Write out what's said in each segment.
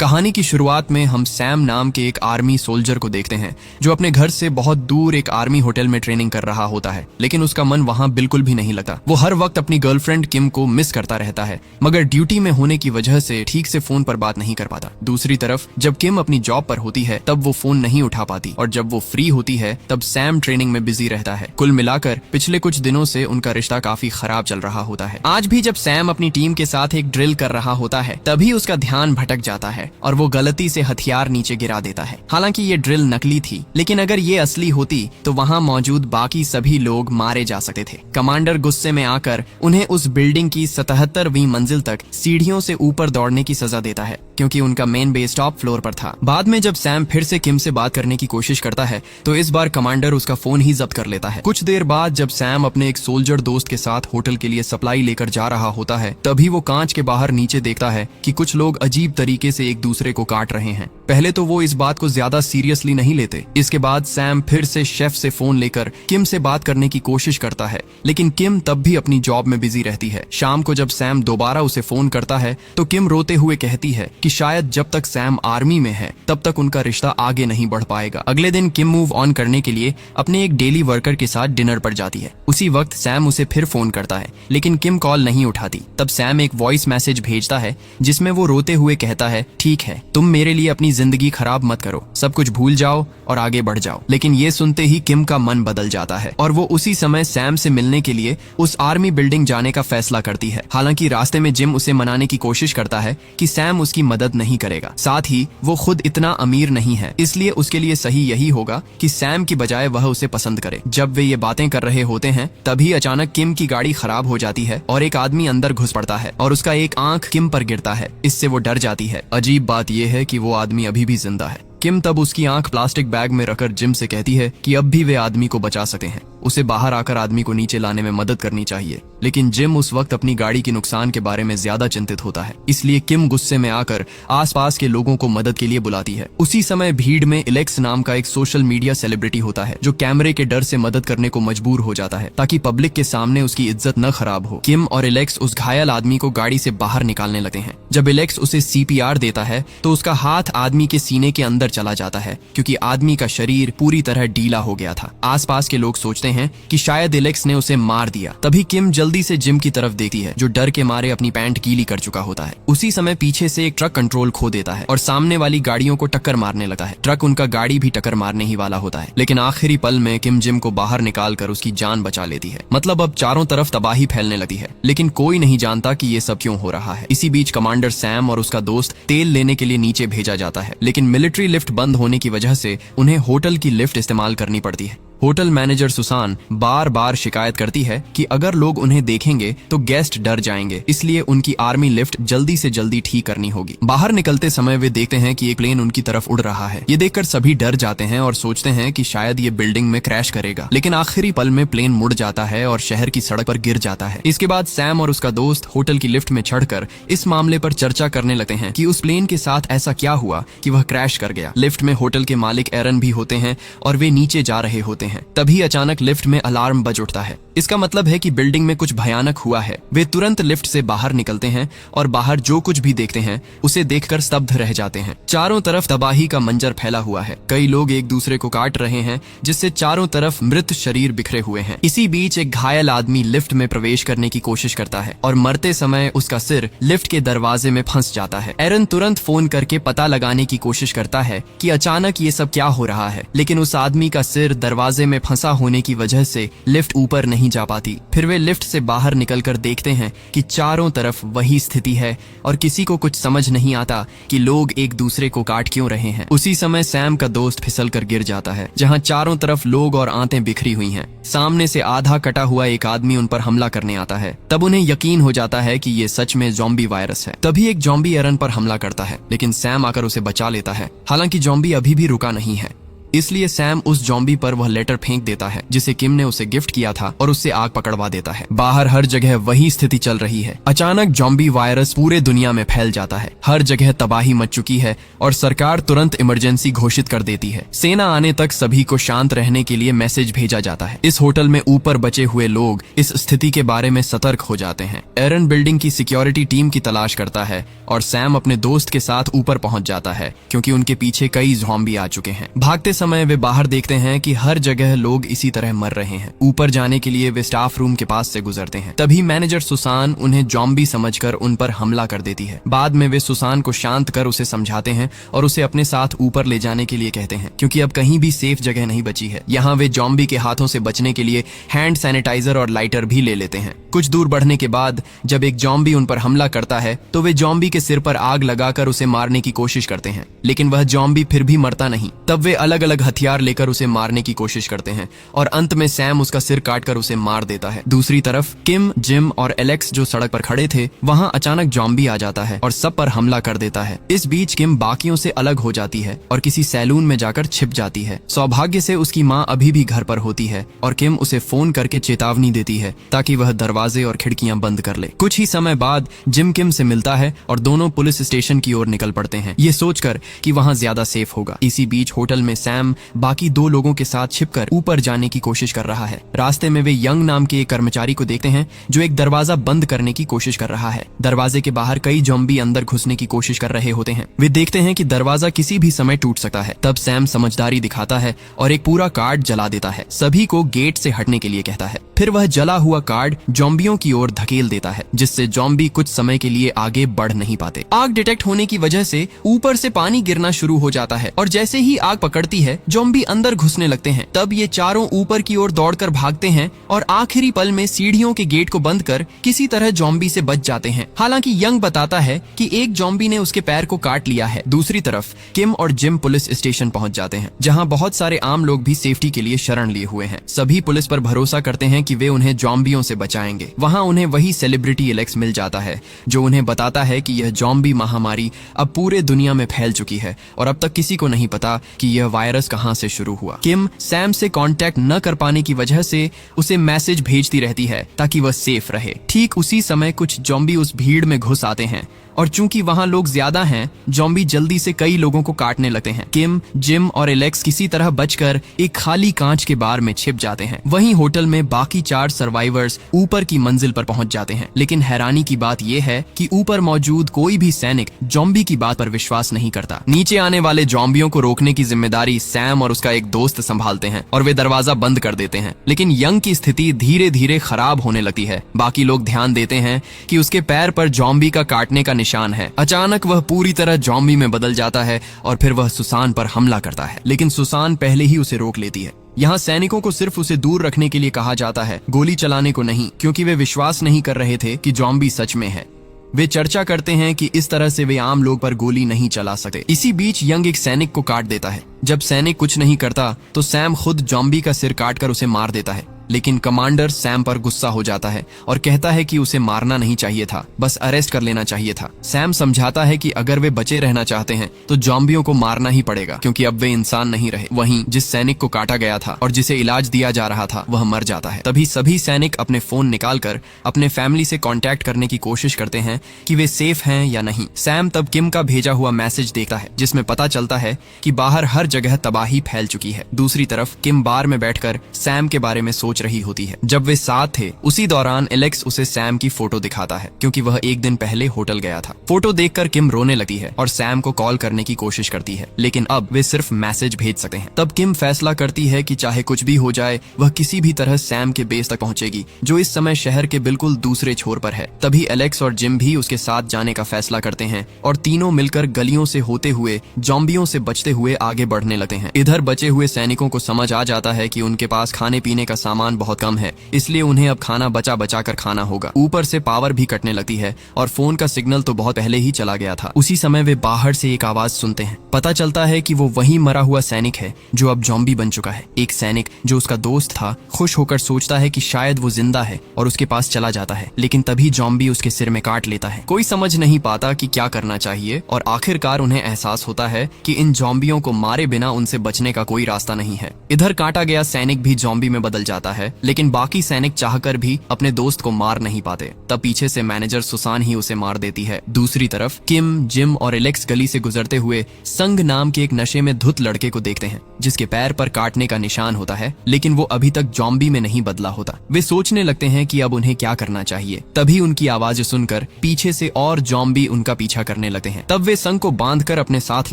कहानी की शुरुआत में हम सैम नाम के एक आर्मी सोल्जर को देखते हैं जो अपने घर से बहुत दूर एक आर्मी होटल में ट्रेनिंग कर रहा होता है, लेकिन उसका मन वहां बिल्कुल भी नहीं लगता। वो हर वक्त अपनी गर्लफ्रेंड किम को मिस करता रहता है, मगर ड्यूटी में होने की वजह से ठीक से फोन पर बात नहीं कर पाता। दूसरी तरफ जब किम अपनी जॉब पर होती है तब वो फोन नहीं उठा पाती, और जब वो फ्री होती है तब सैम ट्रेनिंग में बिजी रहता है। कुल मिलाकर पिछले कुछ दिनों से उनका रिश्ता काफी खराब चल रहा होता है। आज भी जब सैम अपनी टीम के साथ एक ड्रिल कर रहा होता है तभी उसका ध्यान भटक जाता है और वो गलती से हथियार नीचे गिरा देता है। हालांकि ये ड्रिल नकली थी, लेकिन अगर ये असली होती तो वहां मौजूद बाकी सभी लोग मारे जा सकते थे। कमांडर गुस्से में आकर उन्हें उस बिल्डिंग की 77वीं मंजिल तक सीढ़ियों से ऊपर दौड़ने की सजा देता है, क्योंकि उनका मेन बेस टॉप फ्लोर पर था। बाद में जब सैम फिर से किम से बात करने की कोशिश करता है तो इस बार कमांडर उसका फोन ही जब्त कर लेता है। कुछ देर बाद जब सैम अपने एक सोल्जर दोस्त के साथ होटल के लिए सप्लाई लेकर जा रहा होता है तभी वो कांच के बाहर नीचे देखता है कि कुछ लोग अजीब तरीके से एक दूसरे को काट रहे हैं। पहले तो वो इस बात को ज्यादा सीरियसली नहीं लेते। इसके बाद सैम फिर से शेफ से फोन लेकर किम से बात करने की कोशिश करता है, लेकिन किम तब भी अपनी जॉब में बिजी रहती है। शाम को जब सैम दोबारा उसे फोन करता है तो किम रोते हुए कहती है कि शायद जब तक सैम आर्मी में है तब तक उनका रिश्ता आगे नहीं बढ़ पाएगा। अगले दिन किम मूव ऑन करने के लिए अपने एक डेली वर्कर के साथ डिनर पर जाती है। उसी वक्त सैम उसे फिर फोन करता है, लेकिन किम कॉल नहीं उठाती। तब सैम एक वॉइस मैसेज भेजता है जिसमें वो रोते हुए कहता है, ठीक है, तुम मेरे लिए अपनी जिंदगी खराब मत करो, सब कुछ भूल जाओ और आगे बढ़ जाओ। लेकिन ये सुनते ही किम का मन बदल जाता है और वो उसी समय सैम से मिलने के लिए उस आर्मी बिल्डिंग जाने का फैसला करती है। हालांकि रास्ते में जिम उसे मनाने की कोशिश करता है कि सैम उसकी मदद नहीं करेगा, साथ ही वो खुद इतना अमीर नहीं है, इसलिए उसके लिए सही यही होगा कि सैम की बजाय वह उसे पसंद करे। जब वे ये बातें कर रहे होते हैं तभी अचानक किम की गाड़ी खराब हो जाती है और एक आदमी अंदर घुस पड़ता है और उसका एक आंख किम पर गिरता है। इससे वो डर जाती है। अजीब बात यह है कि वो आदमी अभी भी जिंदा है। किम तब उसकी आंख प्लास्टिक बैग में रखकर जिम से कहती है कि अब भी वे आदमी को बचा सकते हैं, उसे बाहर आकर आदमी को नीचे लाने में मदद करनी चाहिए। लेकिन जिम उस वक्त अपनी गाड़ी के नुकसान के बारे में ज्यादा चिंतित होता है, इसलिए किम गुस्से में आकर आसपास के लोगों को मदद के लिए बुलाती है। उसी समय भीड़ में एलेक्स नाम का एक सोशल मीडिया सेलिब्रिटी होता है जो कैमरे के डर से मदद करने को मजबूर हो जाता है ताकि पब्लिक के सामने उसकी इज्जत न खराब हो। किम और एलेक्स उस घायल आदमी को गाड़ी से बाहर निकालने लगते हैं। जब एलेक्स उसे CPR देता है तो उसका हाथ आदमी के सीने के अंदर चला जाता है, क्योंकि आदमी का शरीर पूरी तरह ढीला हो गया था। आसपास के लोग सोचते हैं कि शायद एलेक्स ने उसे मार दिया। तभी किम जल्दी से जिम की तरफ देखती है जो डर के मारे अपनी पैंट गीली कर चुका होता है। उसी समय पीछे से एक ट्रक कंट्रोल खो देता है और सामने वाली गाड़ियों को टक्कर मारने लगता है। ट्रक उनका गाड़ी भी टक्कर मारने ही वाला होता है, लेकिन आखिरी पल में किम जिम को बाहर निकालकर उसकी जान बचा लेती है। मतलब अब चारों तरफ तबाही फैलने लगती है, लेकिन कोई नहीं जानता कि ये सब क्यों हो रहा है। इसी बीच कमांडर सैम और उसका दोस्त तेल लेने के लिए नीचे भेजा जाता है, लेकिन मिलिट्री लिफ्ट बंद होने की वजह से उन्हें होटल की लिफ्ट इस्तेमाल करनी पड़ती है। होटल मैनेजर सुसान बार बार शिकायत करती है कि अगर लोग उन्हें देखेंगे तो गेस्ट डर जाएंगे, इसलिए उनकी आर्मी लिफ्ट जल्दी से जल्दी ठीक करनी होगी। बाहर निकलते समय वे देखते हैं कि एक प्लेन उनकी तरफ उड़ रहा है। ये देखकर सभी डर जाते हैं और सोचते हैं कि शायद ये बिल्डिंग में क्रैश करेगा, लेकिन आखिरी पल में प्लेन मुड़ जाता है और शहर की सड़क पर गिर जाता है। इसके बाद सैम और उसका दोस्त होटल की लिफ्ट में चढ़कर इस मामले पर चर्चा करने लगते हैं कि उस प्लेन के साथ ऐसा क्या हुआ कि वह क्रैश कर गया। लिफ्ट में होटल के मालिक एरन भी होते हैं और वे नीचे जा रहे होते हैं। तभी अचानक लिफ्ट में अलार्म बज उठता है। इसका मतलब है कि बिल्डिंग में कुछ भयानक हुआ है। वे तुरंत लिफ्ट से बाहर निकलते हैं और बाहर जो कुछ भी देखते हैं उसे देखकर स्तब्ध रह जाते हैं। चारों तरफ तबाही का मंजर फैला हुआ है। कई लोग एक दूसरे को काट रहे हैं, जिससे चारों तरफ मृत शरीर बिखरे हुए हैं। इसी बीच एक घायल आदमी लिफ्ट में प्रवेश करने की कोशिश करता है और मरते समय उसका सिर लिफ्ट के दरवाजे में फंस जाता है। एरन तुरंत फोन करके पता लगाने की कोशिश करता है कि अचानक ये सब क्या हो रहा है, लेकिन उस आदमी का सिर दरवाजे में फंसा होने की वजह से लिफ्ट ऊपर नहीं जा पाती। फिर वे लिफ्ट से बाहर निकलकर देखते हैं कि चारों तरफ वही स्थिति है और किसी को कुछ समझ नहीं आता कि लोग एक दूसरे को काट क्यों रहे हैं। उसी समय सैम का दोस्त फिसलकर गिर जाता है, जहां चारों तरफ लोग और आंतें बिखरी हुई हैं। सामने से आधा कटा हुआ एक आदमी उन पर हमला करने आता है। तब उन्हें यकीन हो जाता है कि ये सच में ज़ॉम्बी वायरस है। तभी एक ज़ॉम्बी एरन पर हमला करता है, लेकिन सैम आकर उसे बचा लेता है। हालांकि ज़ॉम्बी अभी भी रुका नहीं है। इसलिए सैम उस जॉम्बी पर वह लेटर फेंक देता है जिसे किम ने उसे गिफ्ट किया था और उससे आग पकड़वा देता है। बाहर हर जगह वही स्थिति चल रही है। अचानक जॉम्बी वायरस पूरे दुनिया में फैल जाता है। हर जगह तबाही मच चुकी है और सरकार तुरंत इमरजेंसी घोषित कर देती है। सेना आने तक सभी को शांत रहने के लिए मैसेज भेजा जाता है। इस होटल में ऊपर बचे हुए लोग इस स्थिति के बारे में सतर्क हो जाते हैं। एरन बिल्डिंग की सिक्योरिटी टीम की तलाश करता है और सैम अपने दोस्त के साथ ऊपर पहुंच जाता है क्योंकि उनके पीछे कई ज़ॉम्बी आ चुके हैं। भागते समय वे बाहर देखते हैं कि हर जगह लोग इसी तरह मर रहे हैं। ऊपर जाने के लिए वे स्टाफ रूम के पास से गुजरते हैं। तभी मैनेजर सुसान उन्हें जॉम्बी समझकर उन पर हमला कर देती है। बाद में वे सुसान को शांत कर उसे समझाते हैं और उसे अपने साथ ऊपर ले जाने के लिए कहते हैं क्योंकि अब कहीं भी सेफ जगह नहीं बची है। यहाँ वे जॉम्बी के हाथों से बचने के लिए हैंड सैनिटाइजर और लाइटर भी ले लेते हैं। कुछ दूर बढ़ने के बाद जब एक जॉम्बी उन पर हमला करता है तो वे जॉम्बी के सिर पर आग लगाकर उसे मारने की कोशिश करते हैं, लेकिन वह जॉम्बी फिर भी मरता नहीं। तब वे अलग अलग हथियार लेकर उसे मारने की कोशिश करते हैं और अंत में सैम उसका सिर काटकर उसे मार देता है। दूसरी तरफ किम, जिम और एलेक्स जो सड़क पर खड़े थे, वहां अचानक जॉम्बी आ जाता है और सब पर हमला कर देता है। इस बीच किम बाकियों से अलग हो जाती है और किसी सैलून में जाकर छिप जाती है। सौभाग्य से उसकी माँ अभी भी घर पर होती है और किम उसे फोन करके चेतावनी देती है ताकि वह दरवाजे और खिड़कियां बंद कर ले। कुछ ही समय बाद जिम किम से मिलता है और दोनों पुलिस स्टेशन की ओर निकल पड़ते हैं, ये सोचकर कि वहां ज्यादा सेफ होगा। इसी बीच होटल में सैम बाकी दो लोगों के साथ छिपकर ऊपर जाने की कोशिश कर रहा है। रास्ते में वे यंग नाम के एक कर्मचारी को देखते हैं जो एक दरवाजा बंद करने की कोशिश कर रहा है। दरवाजे के बाहर कई जॉम्बी अंदर घुसने की कोशिश कर रहे होते हैं। वे देखते हैं कि दरवाजा किसी भी समय टूट सकता है। तब सैम समझदारी दिखाता है और एक पूरा कार्ड जला देता है। सभी को गेट से हटने के लिए कहता है। फिर वह जला हुआ कार्ड जॉम्बियों की ओर धकेल देता है जिससे जॉम्बी कुछ समय के लिए आगे बढ़ नहीं पाते। आग डिटेक्ट होने की वजह से ऊपर से पानी गिरना शुरू हो जाता है और जैसे ही आग पकड़ती है जॉम्बी अंदर घुसने लगते हैं। तब ये चारों ऊपर की ओर दौड़कर भागते हैं और आखिरी पल में सीढ़ियों के गेट को बंद कर किसी तरह जॉम्बी से बच जाते हैं। हालांकि यंग बताता है कि एक जॉम्बी ने उसके पैर को काट लिया है। दूसरी तरफ किम और जिम पुलिस स्टेशन पहुंच जाते हैं जहां बहुत सारे आम लोग भी सेफ्टी के लिए शरण लिए हुए हैं। सभी पुलिस पर भरोसा करते हैं कि वे उन्हें जॉम्बियों से बचाएंगे। वहां उन्हें वही सेलिब्रिटी एलेक्स मिल जाता है जो उन्हें बताता है कि यह जॉम्बी महामारी अब पूरे दुनिया में फैल चुकी है और अब तक किसी को नहीं पता कि यह वायरस कहां से शुरू हुआ। किम सैम से कांटेक्ट न कर पाने की वजह से उसे मैसेज भेजती रहती है ताकि वह सेफ रहे। ठीक उसी समय कुछ जॉम्बी उस भीड़ में घुस आते हैं और चूंकि वहां लोग ज्यादा हैं, जॉम्बी जल्दी से कई लोगों को काटने लगते हैं। किम, जिम और एलेक्स किसी तरह बचकर एक खाली कांच के बार में छिप जाते हैं। वहीं होटल में बाकी 4 सर्वाइवर्स ऊपर की मंजिल पर पहुंच जाते हैं, लेकिन हैरानी की बात यह है कि ऊपर मौजूद कोई भी सैनिक जॉम्बी की बात पर विश्वास नहीं करता। नीचे आने वाले जॉम्बियों को रोकने की जिम्मेदारी सैम और उसका एक दोस्त संभालते हैं और वे दरवाजा बंद कर देते हैं। लेकिन यंग की स्थिति धीरे धीरे खराब होने लगती है। बाकी लोग ध्यान देते हैं कि उसके पैर पर जॉम्बी का काटने का निशान है। अचानक वह पूरी तरह जॉम्बी में बदल जाता है और फिर वह सुसान पर हमला करता है, लेकिन सुसान पहले ही उसे रोक लेती है। यहाँ सैनिकों को सिर्फ उसे दूर रखने के लिए कहा जाता है, गोली चलाने को नहीं, क्योंकि वे विश्वास नहीं कर रहे थे कि जॉम्बी सच में है। वे चर्चा करते हैं कि इस तरह से वे आम लोग पर गोली नहीं चला सकते। इसी बीच यंग एक सैनिक को काट देता है। जब सैनिक कुछ नहीं करता तो सैम खुद जॉम्बी का सिर काटकर उसे मार देता है, लेकिन कमांडर सैम पर गुस्सा हो जाता है और कहता है कि उसे मारना नहीं चाहिए था, बस अरेस्ट कर लेना चाहिए था। सैम समझाता है कि अगर वे बचे रहना चाहते हैं तो जॉम्बियों को मारना ही पड़ेगा क्योंकि अब वे इंसान नहीं रहे। वहीं जिस सैनिक को काटा गया था और जिसे इलाज दिया जा रहा था वह मर जाता है। तभी सभी सैनिक अपने फोन निकालकर अपने फैमिली से कांटेक्ट करने की कोशिश करते हैं कि वे सेफ हैं या नहीं। सैम तब किम का भेजा हुआ मैसेज देखता है जिसमें पता चलता है कि बाहर हर जगह तबाही फैल चुकी है। दूसरी तरफ किम बार में बैठकर सैम के बारे में सोच रही होती है। जब वे साथ थे उसी दौरान एलेक्स उसे सैम की फोटो दिखाता है क्योंकि वह एक दिन पहले होटल गया था। फोटो देखकर किम रोने लगती है और सैम को कॉल करने की कोशिश करती है, लेकिन अब वे सिर्फ मैसेज भेज सकते हैं। तब किम फैसला करती है कि चाहे कुछ भी हो जाए वह किसी भी तरह सैम के बेस तक पहुंचेगी जो इस समय शहर के बिल्कुल दूसरे छोर पर है। तभी एलेक्स और जिम भी उसके साथ जाने का फैसला करते हैं और तीनों मिलकर गलियों से होते हुए जॉम्बियों से बचते हुए आगे बढ़ने लगते हैं। इधर बचे हुए सैनिकों को समझ आ जाता है कि उनके पास खाने पीने का सामान सामान बहुत कम है, इसलिए उन्हें अब खाना बचा बचा कर खाना होगा। ऊपर से पावर भी कटने लगती है और फोन का सिग्नल तो बहुत पहले ही चला गया था। उसी समय वे बाहर से एक आवाज सुनते हैं। पता चलता है कि वो वही मरा हुआ सैनिक है जो अब जॉम्बी बन चुका है। एक सैनिक जो उसका दोस्त था खुश होकर सोचता है कि शायद वो जिंदा है और उसके पास चला जाता है, लेकिन तभी जॉम्बी उसके सिर में काट लेता है। कोई समझ नहीं पाता कि क्या करना चाहिए और आखिरकार उन्हें एहसास होता है कि इन जॉम्बियों को मारे बिना उनसे बचने का कोई रास्ता नहीं है। इधर काटा गया सैनिक भी जॉम्बी में बदल जाता है, लेकिन बाकी सैनिक चाहकर भी अपने दोस्त को मार नहीं पाते। तब पीछे से मैनेजर सुसान ही उसे मार देती है। दूसरी तरफ किम, जिम और एलेक्स गली से गुजरते हुए संग नाम के एक नशे में धुत लड़के को देखते हैं, जिसके पैर पर काटने का निशान होता है, लेकिन वो अभी तक जॉम्बी में नहीं बदला होता। वे सोचने लगते हैं कि अब उन्हें क्या करना चाहिए। तभी उनकी आवाज सुनकर पीछे से और जॉम्बी उनका पीछा करने लगते हैं। तब वे संग को बांधकर अपने साथ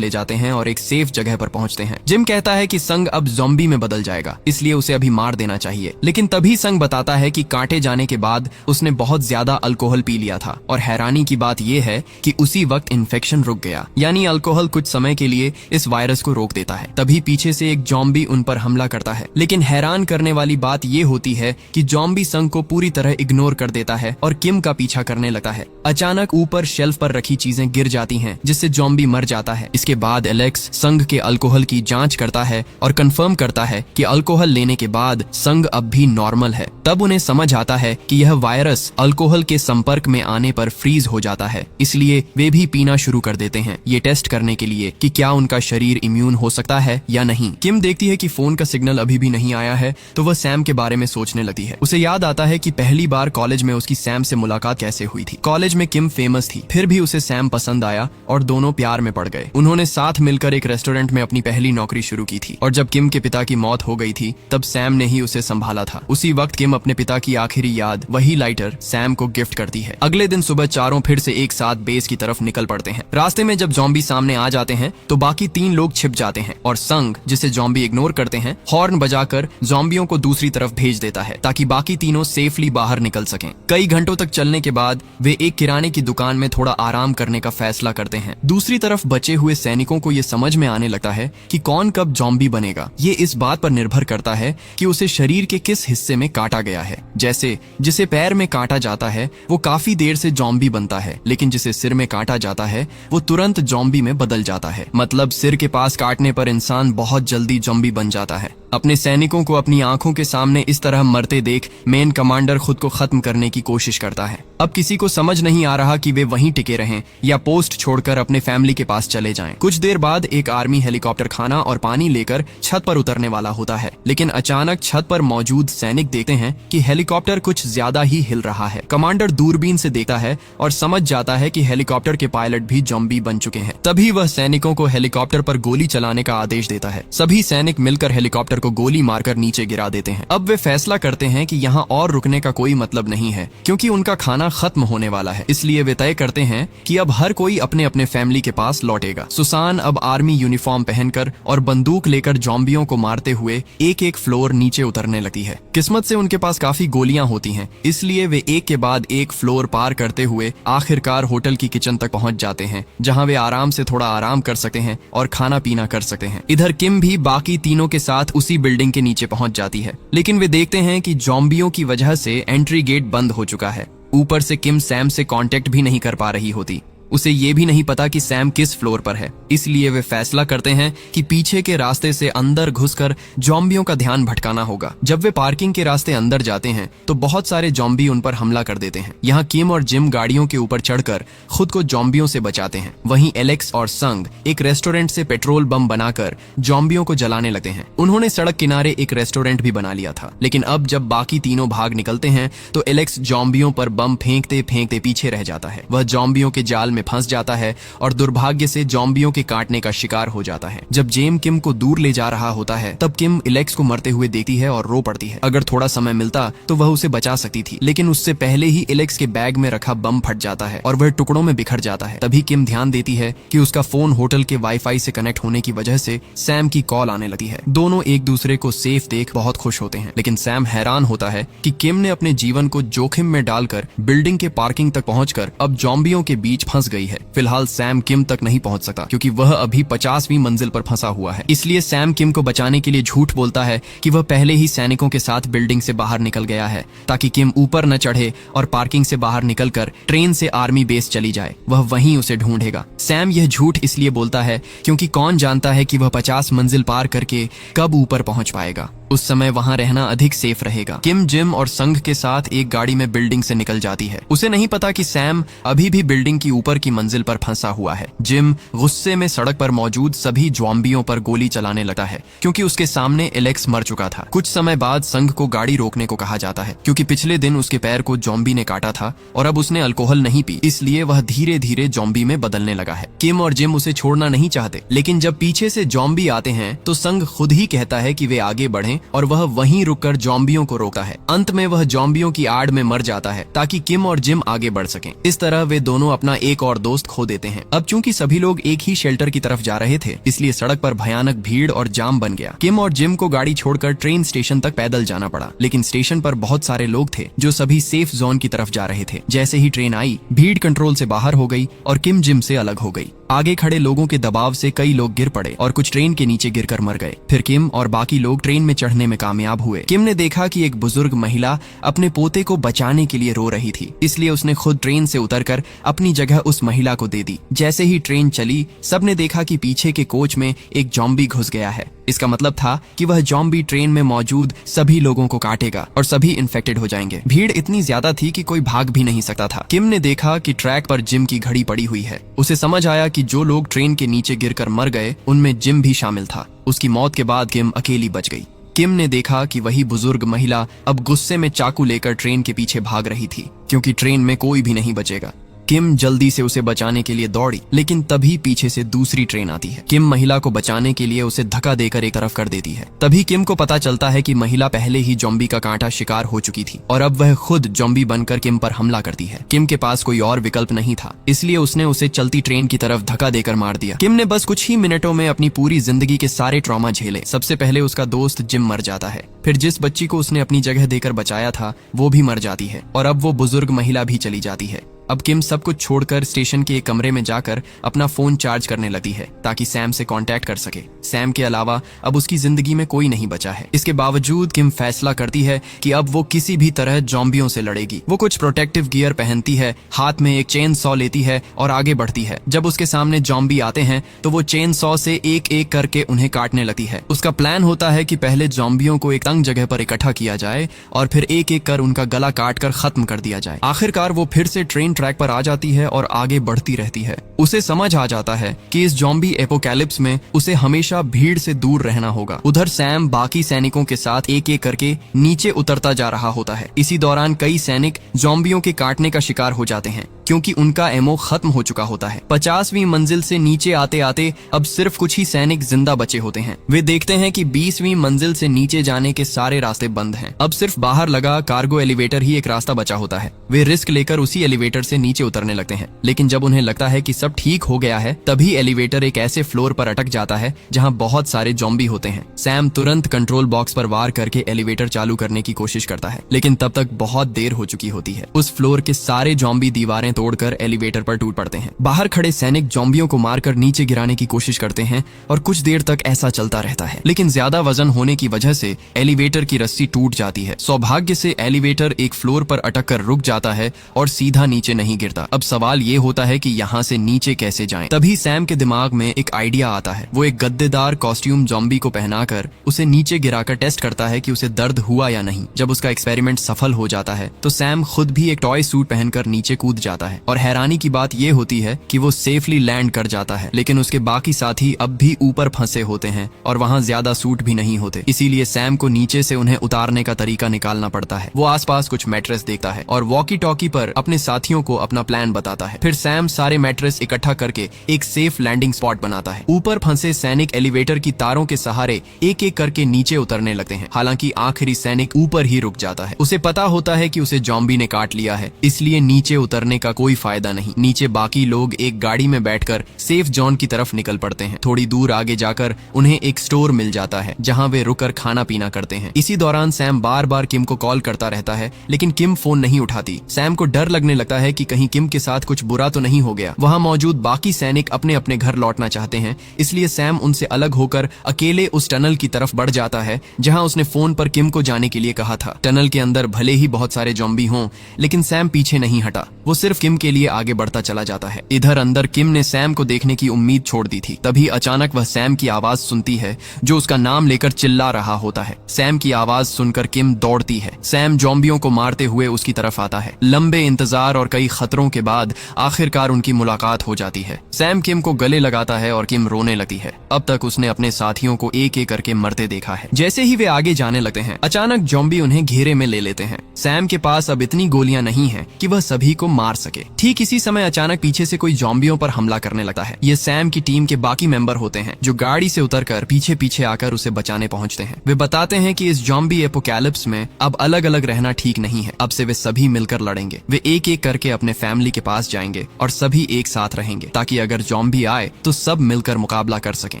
ले जाते हैं और एक सेफ जगह पर पहुंचते हैं। जिम कहता है कि संग अब जॉम्बी में बदल जाएगा, इसलिए उसे अभी मार देना चाहिए, लेकिन तभी संग बताता है कि काटे जाने के बाद उसने बहुत ज्यादा अल्कोहल पी लिया था और हैरानी की बात यह है कि उसी वक्त इन्फेक्शन रुक गया, यानी अल्कोहल कुछ समय के लिए इस वायरस को रोक देता है। तभी पीछे से एक जॉम्बी उन पर हमला करता है, लेकिन हैरान करने वाली बात यह होती है कि जॉम्बी संग को पूरी तरह इग्नोर कर देता है और किम का पीछा करने लगता है। अचानक ऊपर शेल्फ पर रखी चीजें गिर जाती हैं, जिससे जॉम्बी मर जाता है। इसके बाद एलेक्स संग के अल्कोहल की जांच करता है और कंफर्म करता है कि अल्कोहल लेने के बाद संग अब भी नॉर्मल है। तब उन्हें समझ आता है कि यह वायरस अल्कोहल के संपर्क में आने पर फ्रीज हो जाता है, इसलिए वे भी पीना शुरू कर देते हैं, ये टेस्ट करने के लिए कि क्या उनका शरीर इम्यून हो सकता है या नहीं। किम देखती है कि फोन का सिग्नल अभी भी नहीं आया है, तो वह सैम के बारे में सोचने लगती है। उसे याद आता है कि पहली बार कॉलेज में उसकी सैम से मुलाकात कैसे हुई थी। कॉलेज में किम फेमस थी, फिर भी उसे सैम पसंद आया और दोनों प्यार में पड़ गए। उन्होंने साथ मिलकर एक रेस्टोरेंट में अपनी पहली नौकरी शुरू की थी और जब किम के पिता की मौत हो गई थी तब सैम ने ही उसे संभाला था। उसी वक्त किम अपने पिता की आखिरी याद, वही लाइटर, सैम को गिफ्ट करती है। अगले दिन सुबह चारों फिर से एक साथ बेस की तरफ निकल पड़ते हैं। रास्ते में जब जॉम्बी सामने आ जाते हैं तो बाकी 3 लोग छिप जाते हैं और संग, जिसे जॉम्बी इग्नोर करते हैं, हॉर्न बजाकर जॉम्बियों को दूसरी तरफ भेज देता है ताकि बाकी तीनों सेफली बाहर निकल सकें। कई घंटों तक चलने के बाद वे एक किराने की दुकान में थोड़ा आराम करने का फैसला करते हैं। दूसरी तरफ बचे हुए सैनिकों को ये समझ में आने लगता है कि कौन कब जॉम्बी बनेगा। ये इस बात पर निर्भर करता है कि उसे शरीर के किस हिस्से में काटा गया है। जैसे जिसे पैर में काटा जाता है वो काफी देर से जॉम्बी बनता है, लेकिन जिसे सिर में काटा जाता है वो तुरंत जॉम्बी में बदल जाता है। मतलब सिर के पास काटने पर इंसान बहुत जल्दी जॉम्बी बन जाता है। अपने सैनिकों को अपनी आंखों के सामने इस तरह मरते देख मेन कमांडर खुद को खत्म करने की कोशिश करता है। अब किसी को समझ नहीं आ रहा कि वे वहीं टिके रहें या पोस्ट छोड़कर अपने फैमिली के पास चले जाएं। कुछ देर बाद एक आर्मी हेलीकॉप्टर खाना और पानी लेकर छत पर उतरने वाला होता है, लेकिन अचानक छत पर मौजूद सैनिक देखते हैं कि हेलीकॉप्टर कुछ ज्यादा ही हिल रहा है। कमांडर दूरबीन से देखता है और समझ जाता है कि हेलीकॉप्टर के पायलट भी जॉम्बी बन चुके हैं। तभी वह सैनिकों को हेलीकॉप्टर पर गोली चलाने का आदेश देता है। सभी सैनिक मिलकर हेलीकॉप्टर को गोली मारकर नीचे गिरा देते हैं। अब वे फैसला करते हैं कि यहाँ और रुकने का कोई मतलब नहीं है, क्योंकि उनका खाना खत्म होने वाला है। इसलिए वे तय करते हैं कि अब हर कोई अपने अपने फैमिली के पास लौटेगा। सुसान अब आर्मी यूनिफॉर्म पहनकर और बंदूक लेकर जॉम्बियों को मारते हुए एक एक फ्लोर नीचे उतरने लगती है। किस्मत से उनके पास काफी गोलियां होती हैं, इसलिए वे एक के बाद एक फ्लोर पार करते हुए आखिरकार होटल की किचन तक पहुंच जाते हैं, जहां वे आराम से थोड़ा आराम कर सकते हैं और खाना पीना कर सकते हैं। इधर किम भी बाकी तीनों के साथ उसी बिल्डिंग के नीचे पहुंच जाती है, लेकिन वे देखते हैं कि जॉम्बियों की वजह से एंट्री गेट बंद हो चुका है। ऊपर से किम सैम से कांटेक्ट भी नहीं कर पा रही होती। उसे ये भी नहीं पता कि सैम किस फ्लोर पर है, इसलिए वे फैसला करते हैं कि पीछे के रास्ते से अंदर घुसकर जॉम्बियों का ध्यान भटकाना होगा। जब वे पार्किंग के रास्ते अंदर जाते हैं तो बहुत सारे जॉम्बी उन पर हमला कर देते हैं। यहाँ किम और जिम गाड़ियों के ऊपर चढ़कर खुद को जॉम्बियों से बचाते हैं। वहीं एलेक्स और संग एक रेस्टोरेंट से पेट्रोल बम बनाकर जॉम्बियों को जलाने लगते हैं। उन्होंने सड़क किनारे एक रेस्टोरेंट भी बना लिया था, लेकिन अब जब बाकी तीनों भाग निकलते हैं तो एलेक्स जॉम्बियों पर बम फेंकते फेंकते पीछे रह जाता है। वह जॉम्बियों के जाल में फंस जाता है और दुर्भाग्य से जॉम्बियों के काटने का शिकार हो जाता है। जब जेम किम को दूर ले जा रहा होता है तब किम एलेक्स को मरते हुए देखती है और रो पड़ती है। अगर थोड़ा समय मिलता तो वह उसे बचा सकती थी, लेकिन उससे पहले ही एलेक्स के बैग में रखा बम फट जाता है और वह टुकड़ों में बिखर जाता है। तभी किम ध्यान देती है कि उसका फोन होटल के वाईफाई से कनेक्ट होने की वजह से सैम की कॉल आने लगती है। दोनों एक दूसरे को सेफ देख बहुत खुश होते हैं, लेकिन सैम हैरान होता है कि किम ने अपने जीवन को जोखिम में डालकर बिल्डिंग के पार्किंग तक पहुंचकर अब जॉम्बियों के बीच फंस फंस गई है। फिलहाल सैम किम तक नहीं पहुंच सकता क्योंकि वह अभी 50वीं मंजिल पर फंसा हुआ है। इसलिए सैम किम को बचाने के लिए झूठ बोलता है कि वह पहले ही सैनिकों के साथ बिल्डिंग से बाहर निकल गया है ताकि किम ऊपर न चढ़े और पार्किंग से बाहर निकलकर ट्रेन से आर्मी बेस चली जाए। वह वहीं उसे ढूंढेगा। सैम यह झूठ इसलिए बोलता है क्योंकि कौन जानता है कि वह 50 मंजिल पार करके कब ऊपर पहुंच पाएगा। उस समय वहां रहना अधिक सेफ रहेगा। किम जिम और संघ के साथ एक गाड़ी में बिल्डिंग से निकल जाती है। उसे नहीं पता कि सैम अभी भी बिल्डिंग की ऊपर की मंजिल पर फंसा हुआ है। जिम गुस्से में सड़क पर मौजूद सभी ज़ॉम्बियों पर गोली चलाने लगता है क्योंकि उसके सामने एलेक्स मर चुका था। कुछ समय बाद संघ को गाड़ी रोकने को कहा जाता है क्योंकि पिछले दिन उसके पैर को ज़ॉम्बी ने काटा था और अब उसने अल्कोहल नहीं पी, इसलिए वह धीरे धीरे ज़ॉम्बी में बदलने लगा है। किम और जिम उसे छोड़ना नहीं चाहते, लेकिन जब पीछे से ज़ॉम्बी आते हैं तो संघ खुद ही कहता है कि वे आगे बढ़ें और वह वहीं रुककर ज़ॉम्बियों को रोकता है। अंत में वह ज़ॉम्बियों की आड़ में मर जाता है ताकि किम और जिम आगे बढ़ सकें। इस तरह वे दोनों अपना एक और दोस्त खो देते हैं। अब चूंकि सभी लोग एक ही शेल्टर की तरफ जा रहे थे, इसलिए सड़क पर भयानक भीड़ और जाम बन गया। किम और जिम को गाड़ी छोड़कर ट्रेन स्टेशन तक पैदल जाना पड़ा, लेकिन स्टेशन पर बहुत सारे लोग थे जो सभी सेफ जोन की तरफ जा रहे थे। जैसे ही ट्रेन आई, भीड़ कंट्रोल से बाहर हो गई और किम जिम से अलग हो गई। आगे खड़े लोगों के दबाव से कई लोग गिर पड़े और कुछ ट्रेन के नीचे गिरकर मर गए। फिर किम और बाकी लोग ट्रेन में चढ़ने में कामयाब हुए। किम ने देखा कि एक बुजुर्ग महिला अपने पोते को बचाने के लिए रो रही थी, इसलिए उसने खुद ट्रेन से उतरकर अपनी जगह उस महिला को दे दी। जैसे ही ट्रेन चली, सबने देखा कि पीछे के कोच में एक ज़ॉम्बी घुस गया है। इसका मतलब था कि वह ज़ॉम्बी ट्रेन में मौजूद सभी लोगों को काटेगा और सभी इन्फेक्टेड हो जाएंगे। भीड़ इतनी ज्यादा थी कि कोई भाग भी नहीं सकता था। किम ने देखा कि ट्रैक पर जिम की घड़ी पड़ी हुई है। उसे समझ आया कि जो लोग ट्रेन के नीचे गिरकर मर गए उनमें जिम भी शामिल था। उसकी मौत के बाद किम अकेली बच गई। किम ने देखा कि वही बुजुर्ग महिला अब गुस्से में चाकू लेकर ट्रेन के पीछे भाग रही थी क्योंकि ट्रेन में कोई भी नहीं बचेगा। किम जल्दी से उसे बचाने के लिए दौड़ी, लेकिन तभी पीछे से दूसरी ट्रेन आती है। किम महिला को बचाने के लिए उसे धक्का देकर एक तरफ कर देती है। तभी किम को पता चलता है कि महिला पहले ही ज़ॉम्बी का कांटा शिकार हो चुकी थी और अब वह खुद ज़ॉम्बी बनकर किम पर हमला करती है। किम के पास कोई और विकल्प नहीं था, इसलिए उसने उसे चलती ट्रेन की तरफ धक्का देकर मार दिया। किम ने बस कुछ ही मिनटों में अपनी पूरी जिंदगी के सारे ट्रॉमा झेले। सबसे पहले उसका दोस्त जिम मर जाता है, फिर जिस बच्ची को उसने अपनी जगह देकर बचाया था वो भी मर जाती है और अब वो बुजुर्ग महिला भी चली जाती है। अब किम सब कुछ छोड़कर स्टेशन के एक कमरे में जाकर अपना फोन चार्ज करने लगती है ताकि सैम से कांटेक्ट कर सके। सैम के अलावा अब उसकी जिंदगी में कोई नहीं बचा है। इसके बावजूद किम फैसला करती है कि अब वो किसी भी तरह ज़ॉम्बियों से लड़ेगी। वो कुछ प्रोटेक्टिव गियर पहनती है, हाथ में एक चेन सॉ लेती है और आगे बढ़ती है। जब उसके सामने ज़ॉम्बी आते हैं तो वो चेन सॉ से एक एक करके उन्हें काटने लगती है। उसका प्लान होता है कि पहले ज़ॉम्बियों को एक तंग जगह पर इकट्ठा किया जाए और फिर एक एक कर उनका गला काट कर खत्म कर दिया जाए। आखिरकार वो फिर से ट्रेन ट्रैक पर आ जाती है और आगे बढ़ती रहती है। उसे समझ आ जाता है कि इस ज़ॉम्बी एपोकैलिप्स में उसे हमेशा भीड़ से दूर रहना होगा। उधर सैम बाकी सैनिकों के साथ एक एक करके नीचे उतरता जा रहा होता है। इसी दौरान कई सैनिक ज़ॉम्बियों के काटने का शिकार हो जाते हैं क्योंकि उनका एमो खत्म हो चुका होता है। 50वीं मंजिल से नीचे आते आते अब सिर्फ कुछ ही सैनिक जिंदा बचे होते हैं। वे देखते हैं कि 20वीं मंजिल से नीचे जाने के सारे रास्ते बंद हैं। अब सिर्फ बाहर लगा कार्गो एलिवेटर ही एक रास्ता बचा होता है। वे रिस्क लेकर उसी एलिवेटर से नीचे उतरने लगते हैं, लेकिन जब उन्हें लगता है कि सब ठीक हो गया है, तभी एलिवेटर एक ऐसे फ्लोर पर अटक जाता है जहां बहुत सारे ज़ॉम्बी होते हैं। सैम तुरंत कंट्रोल बॉक्स पर वार करके एलिवेटर चालू करने की कोशिश करता है, लेकिन तब तक बहुत देर हो चुकी होती है। उस फ्लोर के सारे ज़ॉम्बी दीवारें तोड़कर एलिवेटर पर टूट पड़ते हैं। बाहर खड़े सैनिक ज़ॉम्बियों को मारकर नीचे गिराने की कोशिश करते हैं और कुछ देर तक ऐसा चलता रहता है, लेकिन ज्यादा वजन होने की वजह से एलिवेटर की रस्सी टूट जाती है। सौभाग्य से एलिवेटर एक फ्लोर पर अटक कर रुक जाता है और सीधा नीचे नहीं गिरता। अब सवाल ये होता है कि यहाँ से नीचे कैसे जाएं? तभी सैम के दिमाग में एक आइडिया आता है। वो एक गद्देदार कॉस्ट्यूम ज़ॉम्बी को पहनाकर उसे नीचे गिराकर टेस्ट करता है कि उसे दर्द हुआ या नहीं। जब उसका एक्सपेरिमेंट सफल हो जाता है तो सैम खुद भी एक टॉय सूट पहनकर नीचे कूद जाता है और हैरानी की बात यह होती है कि वो सेफली लैंड कर जाता है, लेकिन उसके बाकी साथी अब भी ऊपर फंसे होते हैं और वहाँ ज्यादा सूट भी नहीं होते। इसीलिए सैम को नीचे से उन्हें उतारने का तरीका निकालना पड़ता है। वो आसपास कुछ मैट्रेस देखता है और वॉकी टॉकी पर अपने साथियों को अपना प्लान बताता है। फिर सैम सारे मैट्रेस इकट्ठा करके एक सेफ लैंडिंग स्पॉट बनाता है। ऊपर फंसे सैनिक एलिवेटर की तारों के सहारे एक एक करके नीचे उतरने लगते हैं। हालांकि आखिरी सैनिक ऊपर ही रुक जाता है। उसे पता होता है कि उसे ज़ॉम्बी ने काट लिया है, इसलिए नीचे उतरने का कोई फायदा नहीं। नीचे बाकी लोग एक गाड़ी में बैठकर सेफ जोन की तरफ निकल पड़ते हैं। थोड़ी दूर आगे जाकर उन्हें एक स्टोर मिल जाता है जहां वे रुककर खाना पीना करते हैं। इसी दौरान सैम बार बार किम को कॉल करता रहता है, लेकिन किम फोन नहीं उठाती। सैम को डर लगने लगता है है कि कहीं किम के साथ कुछ बुरा तो नहीं हो गया। वहाँ मौजूद बाकी सैनिक अपने अपने घर लौटना चाहते हैं, इसलिए सैम उनसे अलग होकर अकेले उस टनल की तरफ बढ़ जाता है जहाँ उसने फोन पर किम को जाने के लिए कहा था। टनल के अंदर भले ही बहुत सारे ज़ॉम्बी हों, लेकिन सैम पीछे नहीं हटा। वो सिर्फ किम के लिए आगे बढ़ता चला जाता है। इधर अंदर किम ने सैम को देखने की उम्मीद छोड़ दी थी। तभी अचानक वह सैम की आवाज सुनती है जो उसका नाम लेकर चिल्ला रहा होता है। सैम की आवाज सुनकर किम दौड़ती है। सैम ज़ॉम्बियों को मारते हुए उसकी तरफ आता है। लंबे इंतजार और कई खतरों के बाद आखिरकार उनकी मुलाकात हो जाती है। सैम किम को गले लगाता है और किम रोने लगती है। अब तक उसने अपने साथियों को एक एक करके मरते देखा है। जैसे ही वे आगे जाने लगते हैं, अचानक ज़ॉम्बी उन्हें घेरे में ले लेते हैं। सैम के पास अब इतनी गोलियां नहीं है कि वह सभी को मार सके। ठीक इसी समय अचानक पीछे से कोई ज़ॉम्बियों पर हमला करने लगता है। ये सैम की टीम के बाकी मेंबर होते हैं जो गाड़ी से उतरकर पीछे पीछे आकर उसे बचाने पहुंचते हैं। वे बताते हैं कि इस ज़ॉम्बी एपोकैलिप्स में अब अलग अलग रहना ठीक नहीं है। अब से वे सभी मिलकर लड़ेंगे। वे एक एक करके अपने फैमिली के पास जाएंगे और सभी एक साथ रहेंगे, ताकि अगर ज़ॉम्बी आए तो सब मिलकर मुकाबला कर सकें।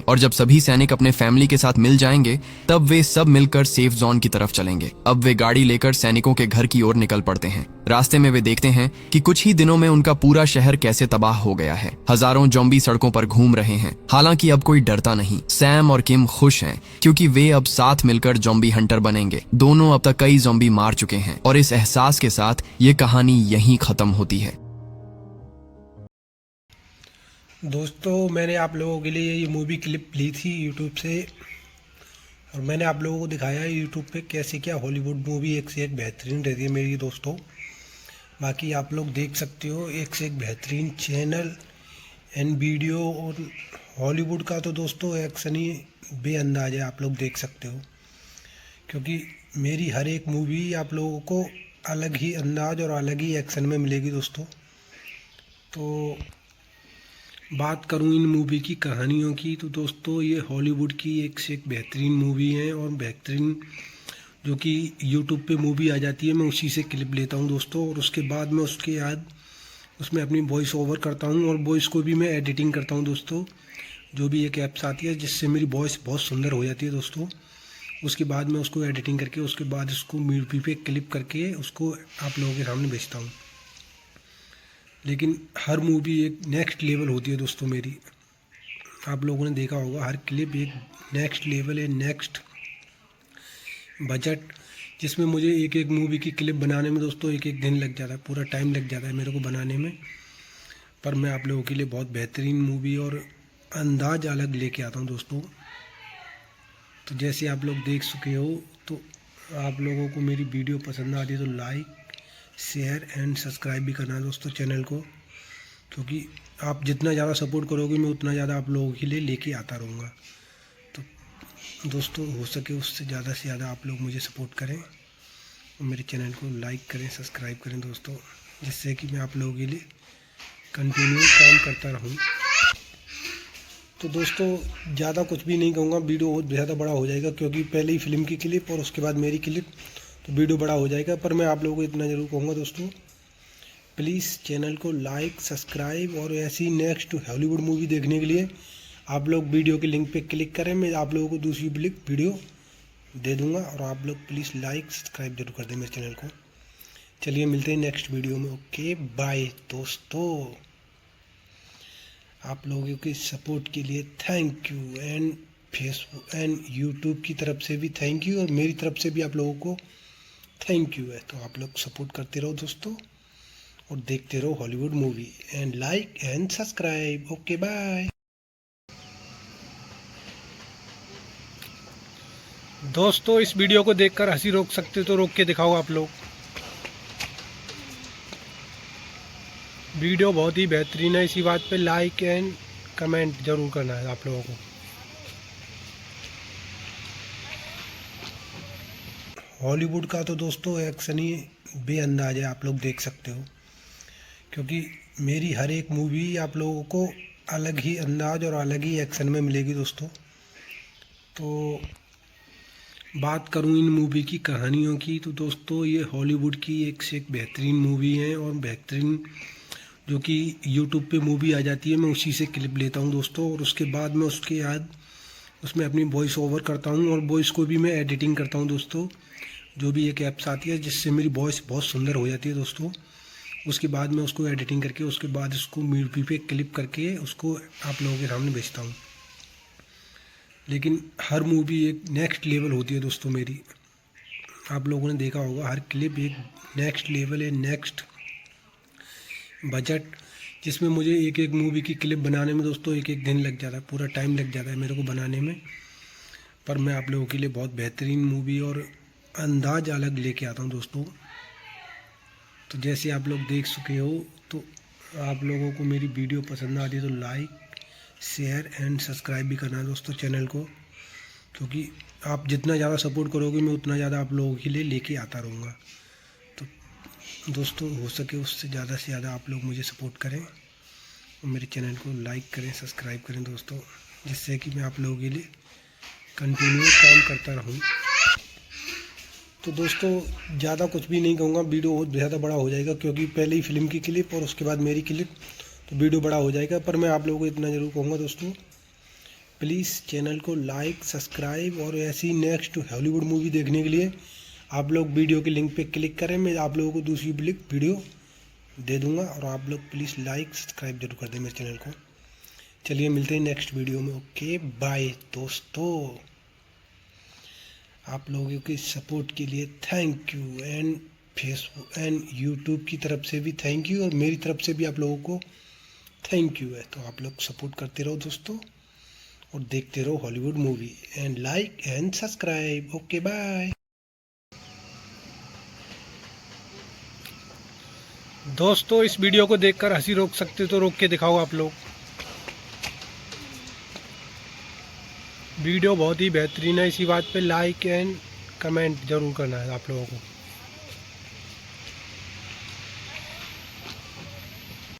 और जब सभी सैनिक अपने फैमिली के साथ मिल जाएंगे, तब वे सब मिलकर सेफ जोन की तरफ चलेंगे। अब वे गाड़ी लेकर सैनिकों के घर की ओर निकल पड़ते हैं। रास्ते में वे देखते हैं कि कुछ ही दिनों में उनका पूरा शहर कैसे तबाह हो गया है। हजारों ज़ॉम्बी सड़कों पर घूम रहे हैं। हालांकि अब कोई डरता नहीं। सैम और किम खुश हैं क्योंकि वे अब साथ मिलकर ज़ॉम्बी हंटर बनेंगे। दोनों अब तक कई ज़ॉम्बी मार चुके हैं और इस एहसास के साथ ये कहानी यहीं खत्म होती है। दोस्तों, मैंने आप लोगों के लिए ये मूवी क्लिप ली थी यूट्यूब से, और मैंने आप लोगों को दिखाया है यूट्यूब पे कैसे क्या हॉलीवुड मूवी एक से एक बेहतरीन रहती है मेरी दोस्तों। बाकी आप लोग देख सकते हो, एक से एक बेहतरीन चैनल एंड वीडियो। और हॉलीवुड का तो दोस्तों एक्शन ही बेअंदाज है, आप लोग देख सकते हो, क्योंकि मेरी हर एक मूवी आप लोगों को अलग ही अंदाज और अलग ही एक्शन में मिलेगी दोस्तों। तो बात करूं इन मूवी की कहानियों की, तो दोस्तों ये हॉलीवुड की एक से एक बेहतरीन मूवी है, और बेहतरीन जो कि यूट्यूब पे मूवी आ जाती है, मैं उसी से क्लिप लेता हूं दोस्तों, और उसके बाद मैं उसके बाद उसमें अपनी वॉइस ओवर करता हूं, और वॉइस को भी मैं एडिटिंग करता हूं दोस्तों। जो भी एक ऐप्स आती है जिससे मेरी वॉइस बहुत सुंदर हो जाती है दोस्तों। उसके बाद मैं उसको एडिटिंग करके उसके बाद उसको मूवी पे क्लिप करके उसको आप लोगों के सामने भेजता हूँ। लेकिन हर मूवी एक नेक्स्ट लेवल होती है दोस्तों मेरी। आप लोगों ने देखा होगा, हर क्लिप एक नेक्स्ट लेवल है, नेक्स्ट बजट, जिसमें मुझे एक एक मूवी की क्लिप बनाने में दोस्तों एक एक दिन लग जाता है, पूरा टाइम लग जाता है मेरे को बनाने में। पर मैं आप लोगों के लिए बहुत बेहतरीन मूवी और अंदाज अलग लेके आता हूँ दोस्तों। तो जैसे आप लोग देख चुके हो, तो आप लोगों को मेरी वीडियो पसंद आती है तो लाइक शेयर एंड सब्सक्राइब भी करना दोस्तों चैनल को, क्योंकि आप जितना ज़्यादा सपोर्ट करोगे मैं उतना ज़्यादा आप लोगों के लिए लेके आता रहूँगा। तो दोस्तों हो सके उससे ज़्यादा से ज़्यादा आप लोग मुझे सपोर्ट करें और मेरे चैनल को लाइक करें, सब्सक्राइब करें दोस्तों, जिससे कि मैं आप लोगों के लिए कंटिन्यू काम करता रहूँ। तो दोस्तों ज़्यादा कुछ भी नहीं कहूँगा, वीडियो बहुत ज़्यादा बड़ा हो जाएगा, क्योंकि पहले ही फिल्म की क्लिप और उसके बाद मेरी क्लिप, तो वीडियो बड़ा हो जाएगा। पर मैं आप लोगों को इतना ज़रूर कहूँगा दोस्तों, प्लीज़ चैनल को लाइक सब्सक्राइब, और ऐसी नेक्स्ट हॉलीवुड मूवी देखने के लिए आप लोग वीडियो के लिंक पे क्लिक करें। मैं आप लोगों को दूसरी वीडियो दे दूँगा, और आप लोग प्लीज़ लाइक सब्सक्राइब जरूर कर दें मेरे चैनल को। चलिए मिलते हैं नेक्स्ट वीडियो में। ओके बाय दोस्तों। आप लोगों के सपोर्ट के लिए thank you, and Facebook and YouTube की तरफ से भी थैंक यू, और मेरी तरफ से भी आप लोगों को थैंक यू है। तो आप लोग सपोर्ट करते रहो दोस्तों, और देखते रहो Hollywood movie, and like and subscribe. Okay bye दोस्तों। इस वीडियो को देखकर हंसी रोक सकते तो रोक के दिखाओ आप लोग। वीडियो बहुत ही बेहतरीन है, इसी बात पे लाइक एंड कमेंट जरूर करना है आप लोगों को। हॉलीवुड का तो दोस्तों एक्शन ही बेअंदाज है, आप लोग देख सकते हो, क्योंकि मेरी हर एक मूवी आप लोगों को अलग ही अंदाज और अलग ही एक्शन में मिलेगी दोस्तों। तो बात करूं इन मूवी की कहानियों की, तो दोस्तों ये हॉलीवुड की एक से एक बेहतरीन मूवी है, और बेहतरीन जो कि यूट्यूब पे मूवी आ जाती है, मैं उसी से क्लिप लेता हूं दोस्तों, और उसके बाद मैं उसके बाद उसमें अपनी वॉइस ओवर करता हूं, और वॉइस को भी मैं एडिटिंग करता हूं दोस्तों। जो भी एक ऐप्स आती है जिससे मेरी वॉइस बहुत सुंदर हो जाती है दोस्तों। उसके बाद मैं उसको एडिटिंग करके उसके बाद उसको मूवी पे क्लिप करके उसको आप लोगों के सामने भेजता हूँ। लेकिन हर मूवी एक नेक्स्ट लेवल होती है दोस्तों मेरी। आप लोगों ने देखा होगा हर क्लिप एक नेक्स्ट लेवल है, नेक्स्ट बजट, जिसमें मुझे एक एक मूवी की क्लिप बनाने में दोस्तों एक एक दिन लग जाता है, पूरा टाइम लग जाता है मेरे को बनाने में। पर मैं आप लोगों के लिए बहुत बेहतरीन मूवी और अंदाज अलग लेके आता हूँ दोस्तों। तो जैसे आप लोग देख चुके हो, तो आप लोगों को मेरी वीडियो पसंद आती है तो लाइक शेयर एंड सब्सक्राइब भी करना है दोस्तों चैनल को, क्योंकि आप जितना ज़्यादा सपोर्ट करोगे मैं उतना ज़्यादा आप लोगों के लिए लेके आता रहूँगा। तो दोस्तों हो सके उससे ज़्यादा से ज़्यादा आप लोग मुझे सपोर्ट करें और मेरे चैनल को लाइक करें, सब्सक्राइब करें दोस्तों, जिससे कि मैं आप लोगों के लिए कंटिन्यू काम करता रहूँ। तो दोस्तों ज़्यादा कुछ भी नहीं कहूँगा, वीडियो बहुत ज़्यादा बड़ा हो जाएगा, क्योंकि पहले ही फिल्म की क्लिप और उसके बाद मेरी क्लिप, तो वीडियो बड़ा हो जाएगा। पर मैं आप लोगों को इतना ज़रूर कहूँगा दोस्तों, प्लीज़ चैनल को लाइक सब्सक्राइब, और ऐसी नेक्स्ट हॉलीवुड मूवी देखने के लिए आप लोग वीडियो के लिंक पे क्लिक करें, मैं आप लोगों को दूसरी वीडियो दे दूँगा, और आप लोग प्लीज़ लाइक सब्सक्राइब जरूर कर दें मेरे चैनल को। चलिए मिलते हैं नेक्स्ट वीडियो में। ओके बाय दोस्तों, आप लोगों के सपोर्ट के लिए thank you, and Facebook and YouTube की तरफ से भी थैंक यू, और मेरी तरफ से भी आप लोगों को थैंक यू है। तो आप लोग सपोर्ट करते रहो दोस्तों, और देखते रहो Hollywood movie, and like and subscribe. Okay bye दोस्तों, इस वीडियो को देखकर हंसी रोक सकते तो रोक के दिखाओ आप लोग। वीडियो बहुत ही बेहतरीन है, इसी बात पे लाइक एंड कमेंट ज़रूर करना है आप लोगों को।